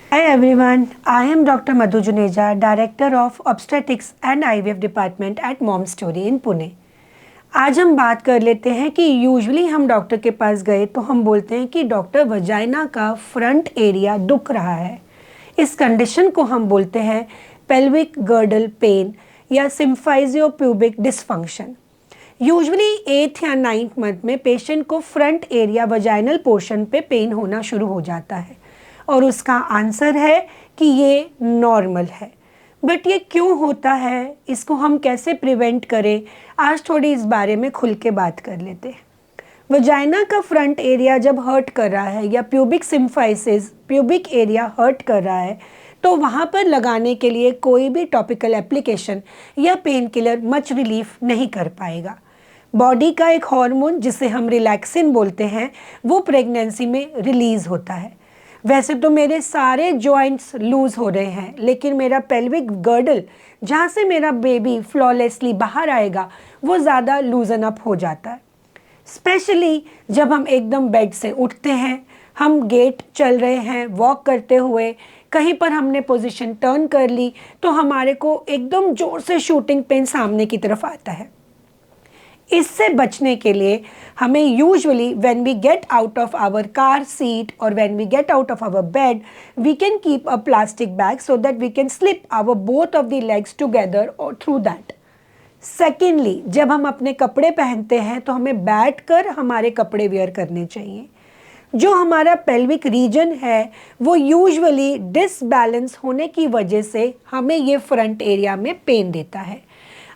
Hi everyone, I am Dr. Madhu Juneja, Director of Obstetrics and IVF Department at Mom Story in Pune. आज हम बात कर लेते हैं कि यूजुअली हम डॉक्टर के पास गए तो हम बोलते हैं कि डॉक्टर वजाइना का फ्रंट एरिया दुख रहा है। इस कंडीशन को हम बोलते हैं पेल्विक गर्डल पेन या सिम्फाइजियो प्यूबिक डिसफंक्शन। यूजुअली 8th या 9th मंथ में पेशेंट को फ्रंट एरिया वजाइनल पोर्शन पे पेन होना शुरू हो जाता है और उसका आंसर है कि ये नॉर्मल है। बट ये क्यों होता है, इसको हम कैसे प्रिवेंट करें, आज थोड़ी इस बारे में खुल के बात कर लेते हैं। वजाइना का फ्रंट एरिया जब हर्ट कर रहा है या pubic symphysis pubic area hurt कर रहा है तो वहाँ पर लगाने के लिए कोई भी टॉपिकल एप्लीकेशन या पेन किलर मच रिलीफ नहीं कर पाएगा। बॉडी का एक हार्मोन जिसे हम रिलैक्सिन बोलते हैं वो प्रेगनेंसी में रिलीज़ होता है। वैसे तो मेरे सारे जॉइंट्स लूज़ हो रहे हैं, लेकिन मेरा पेल्विक गर्डल जहाँ से मेरा बेबी फ्लॉलेसली बाहर आएगा वो ज़्यादा लूजन अप हो जाता है। स्पेशली जब हम एकदम बेड से उठते हैं, हम गेट चल रहे हैं, वॉक करते हुए कहीं पर हमने पोजीशन टर्न कर ली तो हमारे को एकदम ज़ोर से शूटिंग पेन सामने की तरफ आता है। इससे बचने के लिए हमें usually when we get out of our car seat और when we get out of our bed we can keep a plastic bag so that we can slip our both of the legs together और through that. Secondly, जब हम अपने कपड़े पहनते हैं तो हमें बैठकर हमारे कपड़े वेयर करने चाहिए। जो हमारा पेल्विक रीजन है वो यूजुअली डिसबैलेंस होने की वजह से हमें ये फ्रंट एरिया में पेन देता है।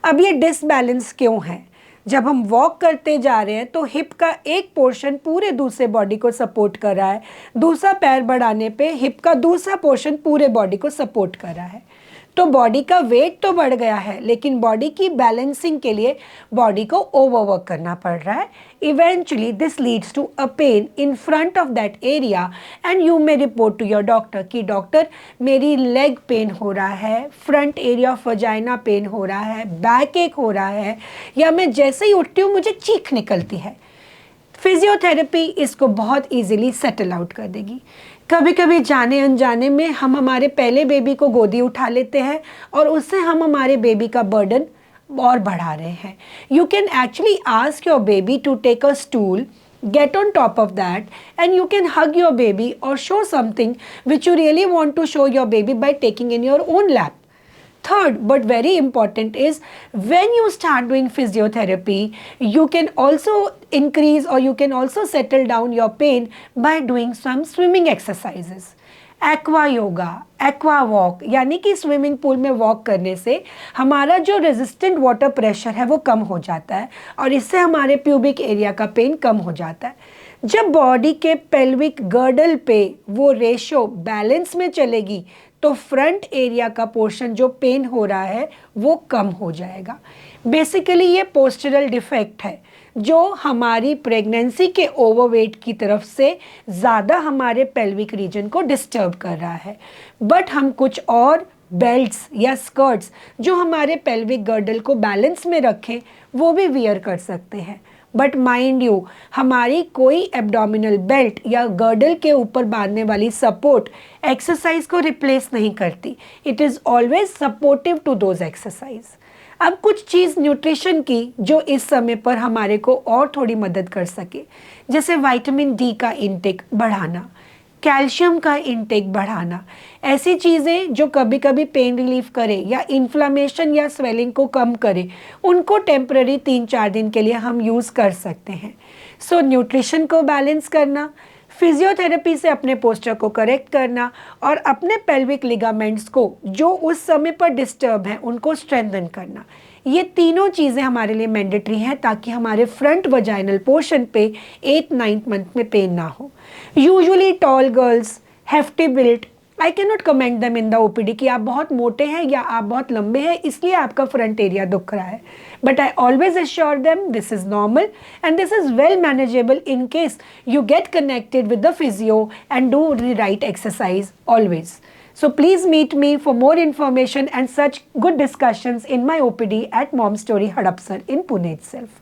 अब ये डिसबैलेंस क्यों है? जब हम वॉक करते जा रहे हैं तो हिप का एक पोर्शन पूरे दूसरे बॉडी को सपोर्ट कर रहा है, दूसरा पैर बढ़ाने पे हिप का दूसरा पोर्शन पूरे बॉडी को सपोर्ट कर रहा है। तो बॉडी का वेट तो बढ़ गया है, लेकिन बॉडी की बैलेंसिंग के लिए बॉडी को ओवरवर्क करना पड़ रहा है। Eventually this leads to a pain in front of that area and you may report to your doctor कि डॉक्टर मेरी लेग पेन हो रहा है, front area of vagina pain हो रहा है, बैक एक हो रहा है, या मैं जैसे ही उठती हूँ मुझे चीख निकलती है। फिजियोथेरेपी इसको बहुत इजीली सेटल आउट कर देगी। कभी कभी जाने अनजाने में हम हमारे पहले बेबी को गोदी उठा लेते हैं और उससे हम हमारे बेबी का बर्डन और बढ़ा रहे हैं। You can actually ask your baby to take a stool, get on top of that, and you can hug your baby or show something which you really want to show your baby by taking in your own lap. Third, but very important, is when you start doing physiotherapy, you can also increase or you can also settle down your pain by doing some swimming exercises. Aqua yoga, aqua walk, यानी कि swimming pool में walk करने से हमारा जो resistant water pressure है वो कम हो जाता है और इससे हमारे प्यूबिक एरिया का पेन कम हो जाता है। जब बॉडी के पेल्विक गर्डल पे वो रेशो बैलेंस में चलेगी तो फ्रंट एरिया का पोर्शन जो पेन हो रहा है वो कम हो जाएगा। बेसिकली ये पोस्चरल डिफेक्ट है जो हमारी प्रेगनेंसी के ओवरवेट की तरफ से ज़्यादा हमारे पेल्विक रीजन को डिस्टर्ब कर रहा है। बट हम कुछ और बेल्ट्स या स्कर्ट्स जो हमारे पेल्विक गर्डल को बैलेंस में रखें वो भी वियर कर सकते हैं। बट माइंड यू, हमारी कोई एब्डोमिनल बेल्ट या गर्डल के ऊपर बांधने वाली सपोर्ट एक्सरसाइज को रिप्लेस नहीं करती। It is always supportive to those exercise. अब कुछ चीज़ न्यूट्रिशन की जो इस समय पर हमारे को और थोड़ी मदद कर सके, जैसे विटामिन डी का इंटेक बढ़ाना, कैल्शियम का इंटेक बढ़ाना, ऐसी चीज़ें जो कभी कभी पेन रिलीफ करे या इन्फ्लामेशन या स्वेलिंग को कम करे, उनको टेम्पररी 3-4 दिन के लिए हम यूज़ कर सकते हैं। सो न्यूट्रिशन को बैलेंस करना, फिजियोथेरेपी से अपने पोस्चर को करेक्ट करना और अपने पेल्विक लिगामेंट्स को जो उस समय पर डिस्टर्ब हैं उनको स्ट्रेंथन करना, ये तीनों चीज़ें हमारे लिए मैंडेटरी हैं ताकि हमारे फ्रंट वजाइनल पोर्शन पे 8-9th मंथ में पेन ना हो। Usually toll girls, hefty built, I can not comment them in the OPD कि आप बहुत मोटे हैं या आप बहुत लंबे हैं इसलिए आपका फ्रंट एरिया दुख रहा है। But I always assure them this is normal and this is well manageable in case you get connected with the physio and do the right exercise always. So please meet me for more information and such good discussions in my OPD at Mom Story Hadapsar in Pune itself.